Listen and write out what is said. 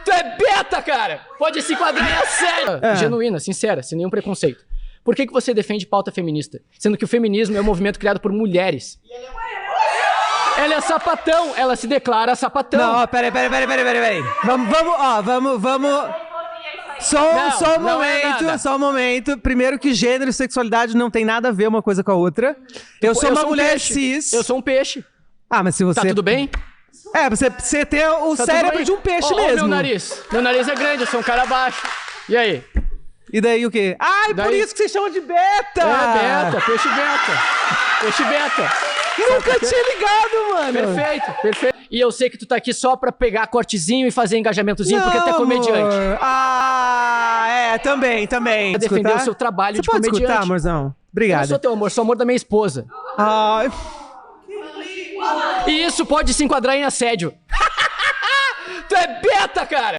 Tu é beta, cara! Pode se enquadrar em assédio! Genuína, sincera, sem nenhum preconceito. Por que você defende pauta feminista? Sendo que o feminismo é um movimento criado por mulheres. Ela é sapatão, ela se declara sapatão. Não, peraí. Vamos. Só um momento. Primeiro que gênero e sexualidade não tem nada a ver uma coisa com a outra. Eu sou uma mulher cis. Eu sou um peixe. Ah, mas se você... Tá tudo bem? Você tem o cérebro de um peixe mesmo. Meu nariz é grande, eu sou um cara baixo. E aí? E daí o quê? Por isso que vocês chamam de beta! É, beta, peixe beta. Peixe beta. Nunca tinha ligado, mano. Perfeito. E eu sei que tu tá aqui só pra pegar cortezinho e fazer engajamentozinho, porque tu é comediante. Também. Pra defender o seu trabalho de comediante. Pode escutar, amorzão? Obrigado. Eu sou teu amor, sou amor da minha esposa. E isso pode se enquadrar em assédio. Tu é beta, cara!